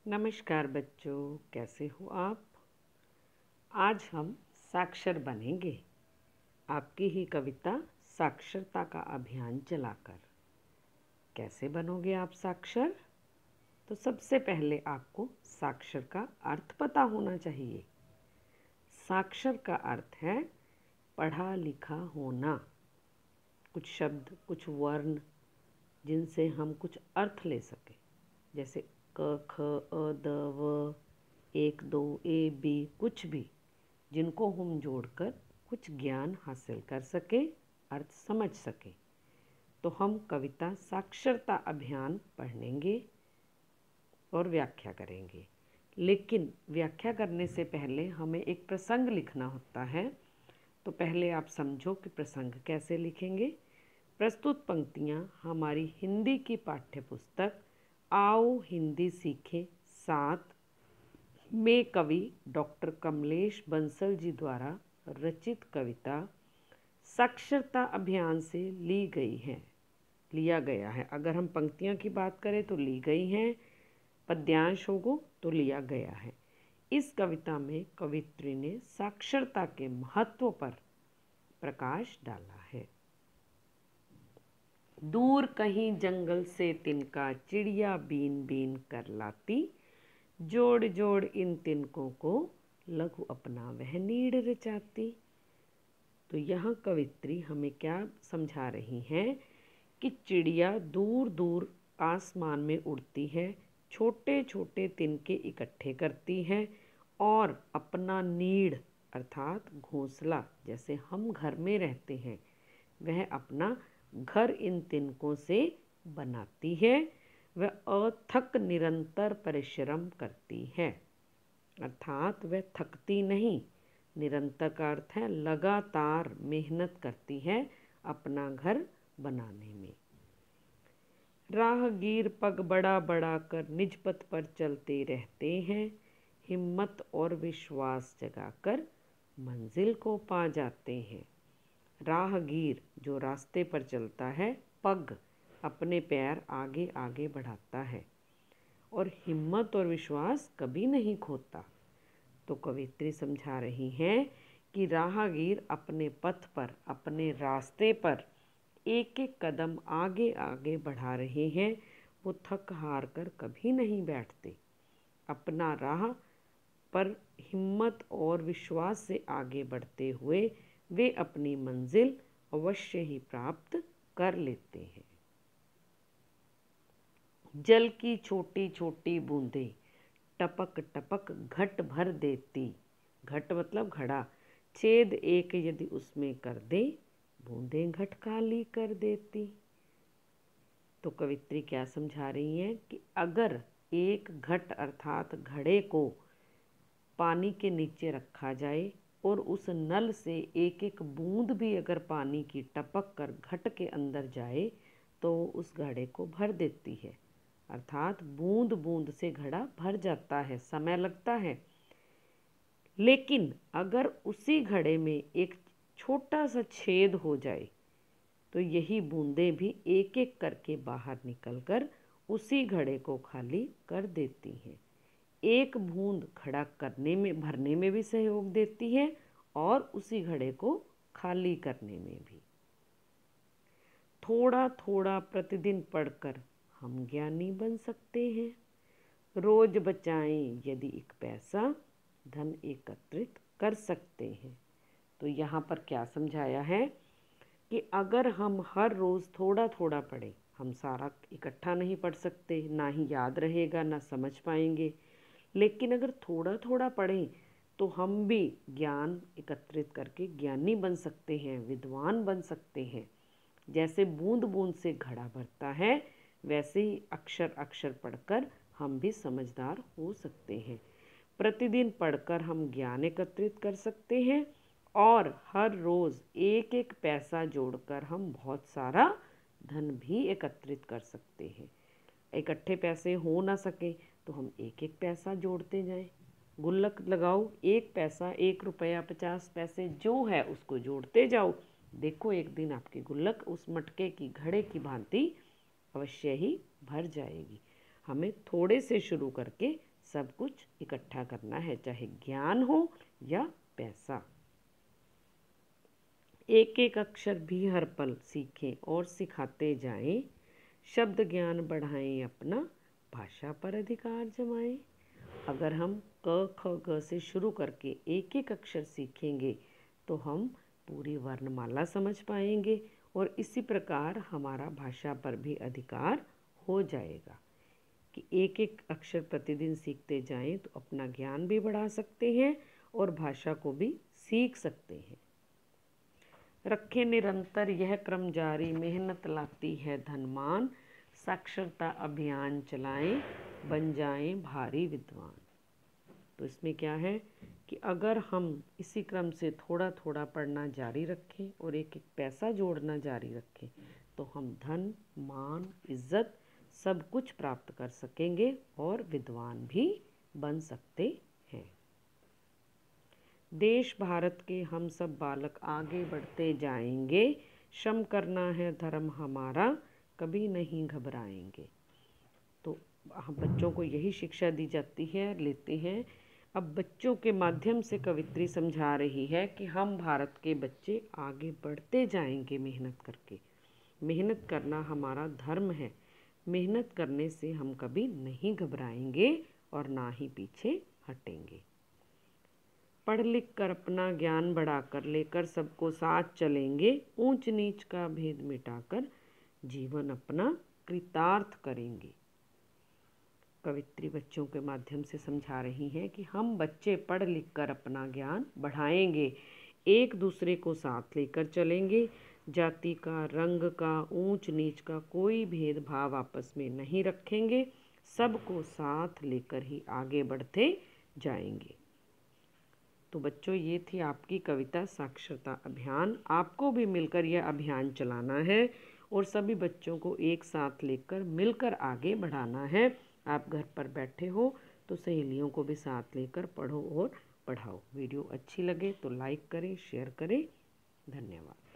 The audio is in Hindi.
नमस्कार बच्चों, कैसे हो आप। आज हम साक्षर बनेंगे आपकी ही कविता साक्षरता का अभियान चलाकर। कैसे बनोगे आप साक्षर? तो सबसे पहले आपको साक्षर का अर्थ पता होना चाहिए। साक्षर का अर्थ है पढ़ा लिखा होना। कुछ शब्द, कुछ वर्ण जिनसे हम कुछ अर्थ ले सकें, जैसे क ख अ द व, एक दो ए बी, कुछ भी जिनको हम जोड़कर कुछ ज्ञान हासिल कर सके, अर्थ समझ सके। तो हम कविता साक्षरता अभियान पढ़ेंगे और व्याख्या करेंगे। लेकिन व्याख्या करने से पहले हमें एक प्रसंग लिखना होता है। तो पहले आप समझो कि प्रसंग कैसे लिखेंगे। प्रस्तुत पंक्तियाँ हमारी हिंदी की पाठ्य पुस्तक आओ हिंदी सीखें 7 में कवि डॉक्टर कमलेश बंसल जी द्वारा रचित कविता साक्षरता अभियान से लिया गया है। अगर हम पंक्तियों की बात करें तो ली गई हैं, पद्यांशों को तो लिया गया है। इस कविता में कवित्री ने साक्षरता के महत्व पर प्रकाश डाला है। दूर कहीं जंगल से तिनका चिड़िया बीन बीन कर लाती, जोड़ जोड़ इन तिनकों को लघु अपना वह नीड़ रचाती। तो यहाँ कवित्री हमें क्या समझा रही हैं कि चिड़िया दूर दूर आसमान में उड़ती है, छोटे छोटे तिनके इकट्ठे करती है और अपना नीड़ अर्थात घोंसला, जैसे हम घर में रहते हैं, वह अपना घर इन तिनकों से बनाती है। वह अथक निरंतर परिश्रम करती है, अर्थात वह थकती नहीं। निरंतर का अर्थ है लगातार मेहनत करती है अपना घर बनाने में। राहगीर पग बड़ा बड़ा कर निज पथ पर चलते रहते हैं, हिम्मत और विश्वास जगाकर मंजिल को पा जाते हैं। राहगीर जो रास्ते पर चलता है, पग अपने पैर आगे आगे बढ़ाता है और हिम्मत और विश्वास कभी नहीं खोता। तो कवित्री समझा रही हैं कि राहगीर अपने पथ पर, अपने रास्ते पर एक एक कदम आगे आगे बढ़ा रहे हैं। वो थक हार कर कभी नहीं बैठते, अपना राह पर हिम्मत और विश्वास से आगे बढ़ते हुए वे अपनी मंजिल अवश्य ही प्राप्त कर लेते हैं। जल की छोटी छोटी बूंदें टपक टपक घट भर देती, घट मतलब घड़ा, छेद एक यदि उसमें कर दे, बूंदें घट खाली कर देती। तो कवित्री क्या समझा रही हैं कि अगर एक घट अर्थात घड़े को पानी के नीचे रखा जाए और उस नल से एक एक बूंद भी अगर पानी की टपक कर घट के अंदर जाए तो उस घड़े को भर देती है, अर्थात बूंद बूंद से घड़ा भर जाता है, समय लगता है। लेकिन अगर उसी घड़े में एक छोटा सा छेद हो जाए तो यही बूंदें भी एक एक करके बाहर निकलकर उसी घड़े को खाली कर देती हैं। एक बूंद घड़ा करने में, भरने में भी सहयोग देती है और उसी घड़े को खाली करने में भी। थोड़ा थोड़ा प्रतिदिन पढ़कर हम ज्ञानी बन सकते हैं, रोज बचाएं यदि एक पैसा, धन एकत्रित कर सकते हैं। तो यहाँ पर क्या समझाया है कि अगर हम हर रोज़ थोड़ा थोड़ा पढ़ें, हम सारा इकट्ठा नहीं पढ़ सकते, ना ही याद रहेगा, ना समझ पाएंगे। लेकिन अगर थोड़ा थोड़ा पढ़ें तो हम भी ज्ञान एकत्रित करके ज्ञानी बन सकते हैं, विद्वान बन सकते हैं। जैसे बूंद बूंद से घड़ा भरता है, वैसे ही अक्षर अक्षर पढ़कर हम भी समझदार हो सकते हैं। प्रतिदिन पढ़कर हम ज्ञान एकत्रित कर सकते हैं और हर रोज़ एक एक पैसा जोड़कर हम बहुत सारा धन भी एकत्रित कर सकते हैं। इकट्ठे पैसे हो ना सके तो हम एक एक पैसा जोड़ते जाएं। गुल्लक लगाओ, एक पैसा, 1 रुपया 50 पैसे जो है उसको जोड़ते जाओ। देखो एक दिन आपकी गुल्लक उस मटके की घड़े की भांति अवश्य ही भर जाएगी। हमें थोड़े से शुरू करके सब कुछ इकट्ठा करना है, चाहे ज्ञान हो या पैसा। एक एक अक्षर भी हर पल सीखें और सिखाते जाएं, शब्द ज्ञान बढ़ाएं अपना, भाषा पर अधिकार जमाएं। अगर हम क ख ग से शुरू करके एक एक अक्षर सीखेंगे तो हम पूरी वर्णमाला समझ पाएंगे और इसी प्रकार हमारा भाषा पर भी अधिकार हो जाएगा कि एक एक अक्षर प्रतिदिन सीखते जाएं तो अपना ज्ञान भी बढ़ा सकते हैं और भाषा को भी सीख सकते हैं। रखें निरंतर यह क्रम जारी, मेहनत लाती है धनमान, साक्षरता अभियान चलाएं, बन जाएं भारी विद्वान। तो इसमें क्या है कि अगर हम इसी क्रम से थोड़ा थोड़ा पढ़ना जारी रखें और एक एक पैसा जोड़ना जारी रखें तो हम धन, मान, इज्जत सब कुछ प्राप्त कर सकेंगे और विद्वान भी बन सकते हैं। देश भारत के हम सब बालक आगे बढ़ते जाएंगे, श्रम करना है धर्म हमारा, कभी नहीं घबराएंगे। तो हम बच्चों को यही शिक्षा दी जाती है, लेते हैं। अब बच्चों के माध्यम से कवित्री समझा रही है कि हम भारत के बच्चे आगे बढ़ते जाएंगे मेहनत करके। मेहनत करना हमारा धर्म है, मेहनत करने से हम कभी नहीं घबराएंगे और ना ही पीछे हटेंगे। पढ़ लिख कर अपना ज्ञान बढ़ाकर लेकर सबको साथ चलेंगे, ऊंच नीच का भेद मिटाकर जीवन अपना कृतार्थ करेंगे। कवित्री बच्चों के माध्यम से समझा रही हैं कि हम बच्चे पढ़ लिख कर अपना ज्ञान बढ़ाएंगे, एक दूसरे को साथ लेकर चलेंगे, जाति का, रंग का, ऊंच नीच का कोई भेदभाव आपस में नहीं रखेंगे, सबको साथ लेकर ही आगे बढ़ते जाएंगे। तो बच्चों, ये थी आपकी कविता साक्षरता अभियान। आपको भी मिलकर यह अभियान चलाना है और सभी बच्चों को एक साथ लेकर मिलकर आगे बढ़ाना है। आप घर पर बैठे हो तो सहेलियों को भी साथ लेकर पढ़ो और पढ़ाओ। वीडियो अच्छी लगे तो लाइक करें, शेयर करें। धन्यवाद।